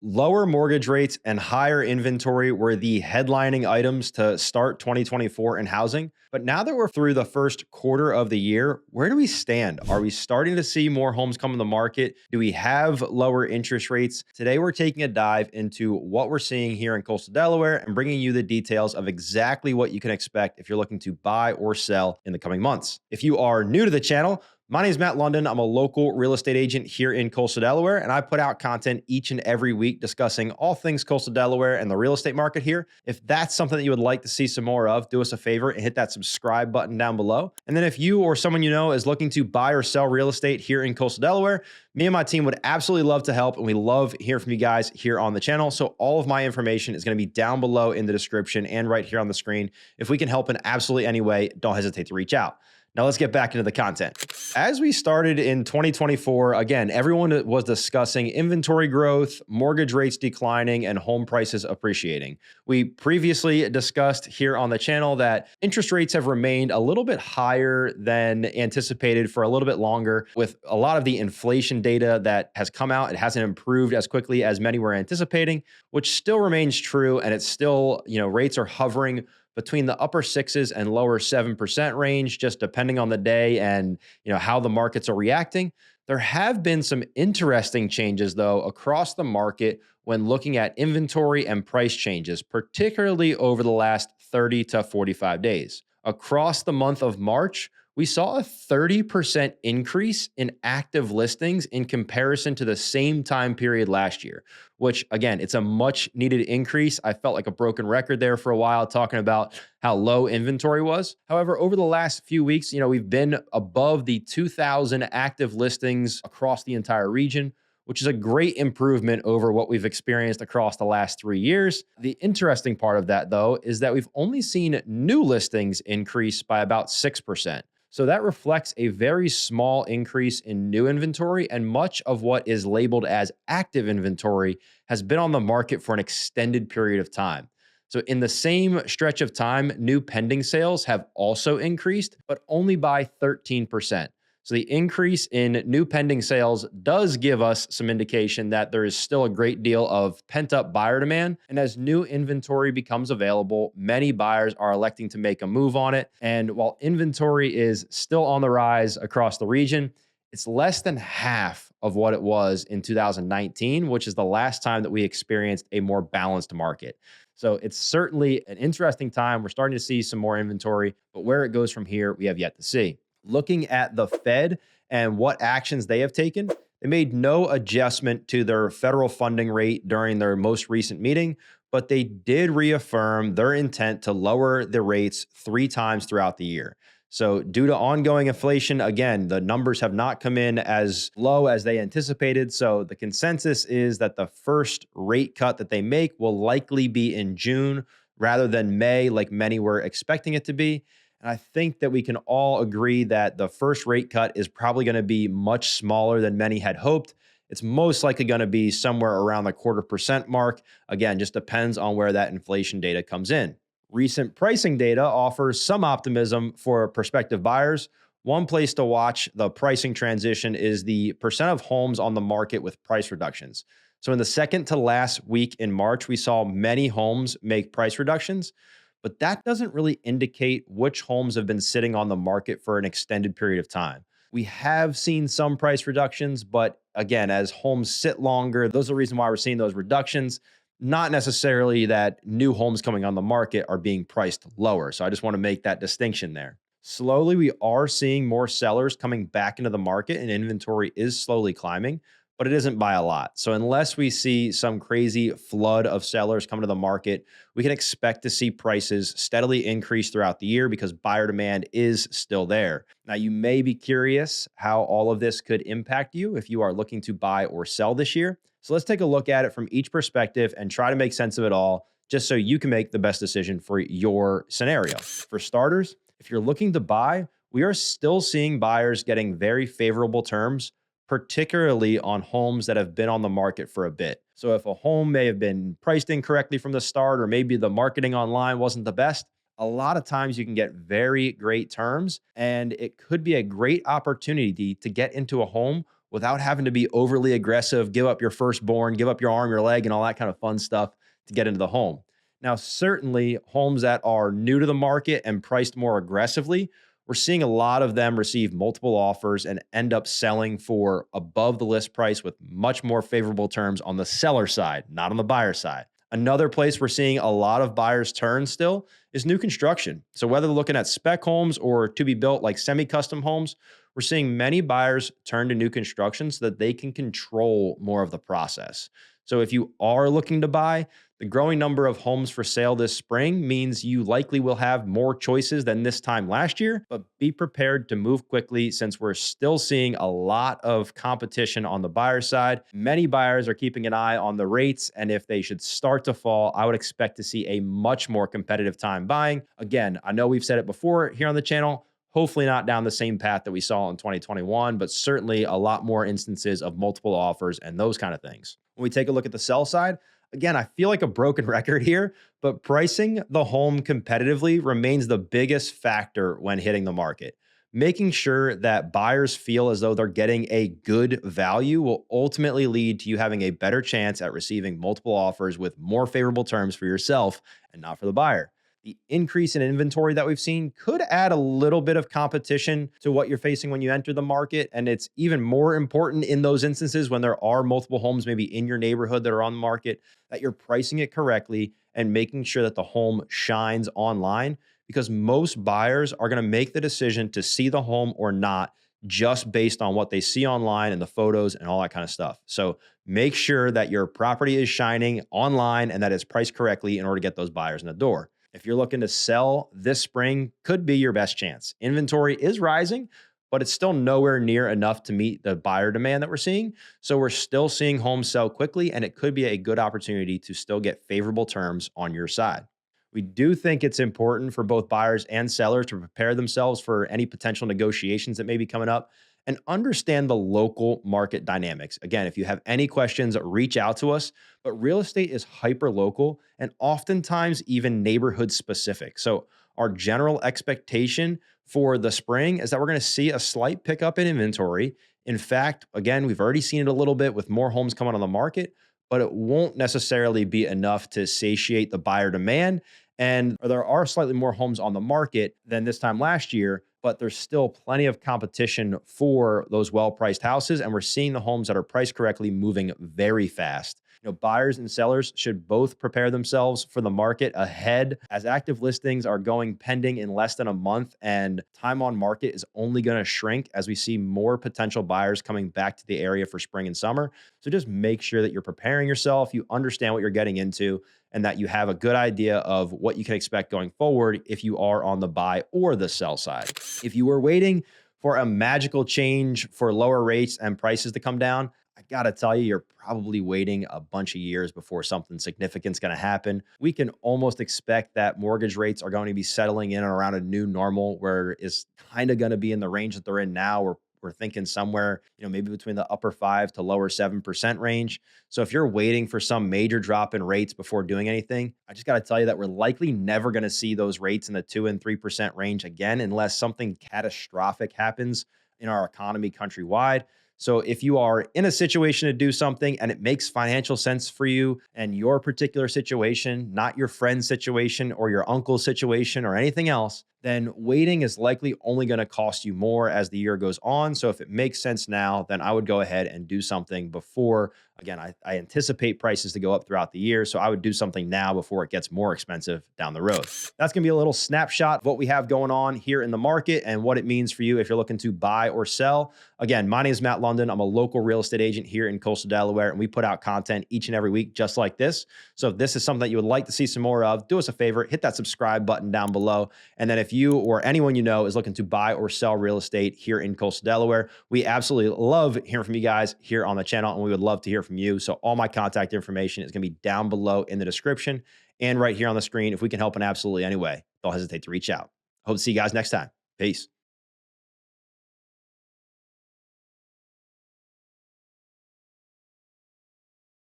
Lower mortgage rates and higher inventory were the headlining items to start 2024 in housing. But now that we're through the first quarter of the year, where do we stand? Are we starting to see more homes come on the market? Do we have lower interest rates? Today, we're taking a dive into what we're seeing here in Coastal Delaware and bringing you the details of exactly what you can expect if you're looking to buy or sell in the coming months. If you are new to the channel, my name is Matt Lunden. I'm a local real estate agent here in Coastal Delaware, and I put out content each and every week discussing all things Coastal Delaware and the real estate market here. If that's something that you would like to see some more of, do us a favor and hit that subscribe button down below. And then if you or someone you know is looking to buy or sell real estate here in Coastal Delaware, me and my team would absolutely love to help, and we love hearing from you guys here on the channel. So all of my information is going to be down below in the description and right here on the screen. If we can help in absolutely any way, don't hesitate to reach out. Now let's get back into the content. As we started in 2024, again, everyone was discussing inventory growth, mortgage rates declining, and home prices appreciating. We previously discussed here on the channel that interest rates have remained a little bit higher than anticipated for a little bit longer. With a lot of the inflation data that has come out, it hasn't improved as quickly as many were anticipating, which still remains true. And it's still, rates are hovering between the upper sixes and lower 7% range, just depending on the day and how the markets are reacting. There have been some interesting changes, though, across the market when looking at inventory and price changes, particularly over the last 30 to 45 days. Across the month of March, we saw a 30% increase in active listings in comparison to the same time period last year, which again, it's a much needed increase. I felt like a broken record there for a while talking about how low inventory was. However, over the last few weeks, we've been above the 2,000 active listings across the entire region, which is a great improvement over what we've experienced across the last 3 years. The interesting part of that, though, is that we've only seen new listings increase by about 6%. So that reflects a very small increase in new inventory, and much of what is labeled as active inventory has been on the market for an extended period of time. So in the same stretch of time, new pending sales have also increased, but only by 13%. So the increase in new pending sales does give us some indication that there is still a great deal of pent-up buyer demand. And as new inventory becomes available, many buyers are electing to make a move on it. And while inventory is still on the rise across the region, it's less than half of what it was in 2019, which is the last time that we experienced a more balanced market. So it's certainly an interesting time. We're starting to see some more inventory, but where it goes from here, we have yet to see. Looking at the Fed and what actions they have taken, they made no adjustment to their federal funding rate during their most recent meeting, but they did reaffirm their intent to lower the rates 3 times throughout the year. So due to ongoing inflation, again, the numbers have not come in as low as they anticipated. So the consensus is that the first rate cut that they make will likely be in June rather than May, like many were expecting it to be. And I think that we can all agree that the first rate cut is probably going to be much smaller than many had hoped. It's most likely going to be somewhere around the 0.25% mark. Again, just depends on where that inflation data comes in. Recent pricing data offers some optimism for prospective buyers. One place to watch the pricing transition is the percent of homes on the market with price reductions. So in the second to last week in March, we saw many homes make price reductions, but that doesn't really indicate which homes have been sitting on the market for an extended period of time. We have seen some price reductions, but again, as homes sit longer, those are the reason why we're seeing those reductions, not necessarily that new homes coming on the market are being priced lower. So I just want to make that distinction there. Slowly, we are seeing more sellers coming back into the market, and inventory is slowly climbing, but it isn't by a lot. So unless we see some crazy flood of sellers come to the market, we can expect to see prices steadily increase throughout the year because buyer demand is still there. Now, you may be curious how all of this could impact you if you are looking to buy or sell this year. So let's take a look at it from each perspective and try to make sense of it all, just so you can make the best decision for your scenario. For starters, if you're looking to buy, we are still seeing buyers getting very favorable terms, particularly on homes that have been on the market for a bit. So if a home may have been priced incorrectly from the start, or maybe the marketing online wasn't the best, a lot of times you can get very great terms, and it could be a great opportunity to get into a home without having to be overly aggressive, give up your firstborn, give up your arm, your leg, and all that kind of fun stuff to get into the home. Now, certainly homes that are new to the market and priced more aggressively, we're seeing a lot of them receive multiple offers and end up selling for above the list price with much more favorable terms on the seller side, not on the buyer side. Another place we're seeing a lot of buyers turn still is new construction. So whether they're looking at spec homes or to be built like semi-custom homes, we're seeing many buyers turn to new construction so that they can control more of the process. So if you are looking to buy, the growing number of homes for sale this spring means you likely will have more choices than this time last year, but be prepared to move quickly since we're still seeing a lot of competition on the buyer side. Many buyers are keeping an eye on the rates, and if they should start to fall, I would expect to see a much more competitive time buying. Again, I know we've said it before here on the channel, hopefully not down the same path that we saw in 2021, but certainly a lot more instances of multiple offers and those kind of things. When we take a look at the sell side, again, I feel like a broken record here, but pricing the home competitively remains the biggest factor when hitting the market. Making sure that buyers feel as though they're getting a good value will ultimately lead to you having a better chance at receiving multiple offers with more favorable terms for yourself and not for the buyer. The increase in inventory that we've seen could add a little bit of competition to what you're facing when you enter the market. And it's even more important in those instances when there are multiple homes maybe in your neighborhood that are on the market, that you're pricing it correctly and making sure that the home shines online, because most buyers are going to make the decision to see the home or not just based on what they see online and the photos and all that kind of stuff. So make sure that your property is shining online and that it's priced correctly in order to get those buyers in the door. If you're looking to sell this spring, could be your best chance. Inventory is rising, but it's still nowhere near enough to meet the buyer demand that we're seeing. So we're still seeing homes sell quickly, and it could be a good opportunity to still get favorable terms on your side. We do think it's important for both buyers and sellers to prepare themselves for any potential negotiations that may be coming up and understand the local market dynamics. Again, if you have any questions, reach out to us. But real estate is hyper local and oftentimes even neighborhood specific. So, our general expectation for the spring is that we're going to see a slight pickup in inventory. In fact, again, we've already seen it a little bit with more homes coming on the market, but it won't necessarily be enough to satiate the buyer demand. And there are slightly more homes on the market than this time last year, but there's still plenty of competition for those well-priced houses. And we're seeing the homes that are priced correctly moving very fast. Buyers and sellers should both prepare themselves for the market ahead, as active listings are going pending in less than a month, and time on market is only going to shrink as we see more potential buyers coming back to the area for spring and summer. So just make sure that you're preparing yourself, you understand what you're getting into, and that you have a good idea of what you can expect going forward if you are on the buy or the sell side. If you were waiting for a magical change for lower rates and prices to come down, I gotta tell you, you're probably waiting a bunch of years before something significant is going to happen. We can almost expect that mortgage rates are going to be settling in and around a new normal where it's kind of going to be in the range that they're in now. We're thinking somewhere, maybe between the upper 5 to lower 7% range. So if you're waiting for some major drop in rates before doing anything, I just got to tell you that we're likely never going to see those rates in the 2 and 3% range again, unless something catastrophic happens in our economy countrywide. So if you are in a situation to do something and it makes financial sense for you and your particular situation, not your friend's situation or your uncle's situation or anything else, then waiting is likely only going to cost you more as the year goes on. So if it makes sense now, then I would go ahead and do something before. Again, I anticipate prices to go up throughout the year. So I would do something now before it gets more expensive down the road. That's going to be a little snapshot of what we have going on here in the market and what it means for you if you're looking to buy or sell. Again, my name is Matt Lunden. I'm a local real estate agent here in Coastal Delaware, and we put out content each and every week just like this. So if this is something that you would like to see some more of, do us a favor, hit that subscribe button down below. And then if you or anyone you know is looking to buy or sell real estate here in Coastal Delaware, we absolutely love hearing from you guys here on the channel, and we would love to hear from you. So all my contact information is going to be down below in the description and right here on the screen. If we can help in absolutely any way, don't hesitate to reach out. Hope to see you guys next time. Peace.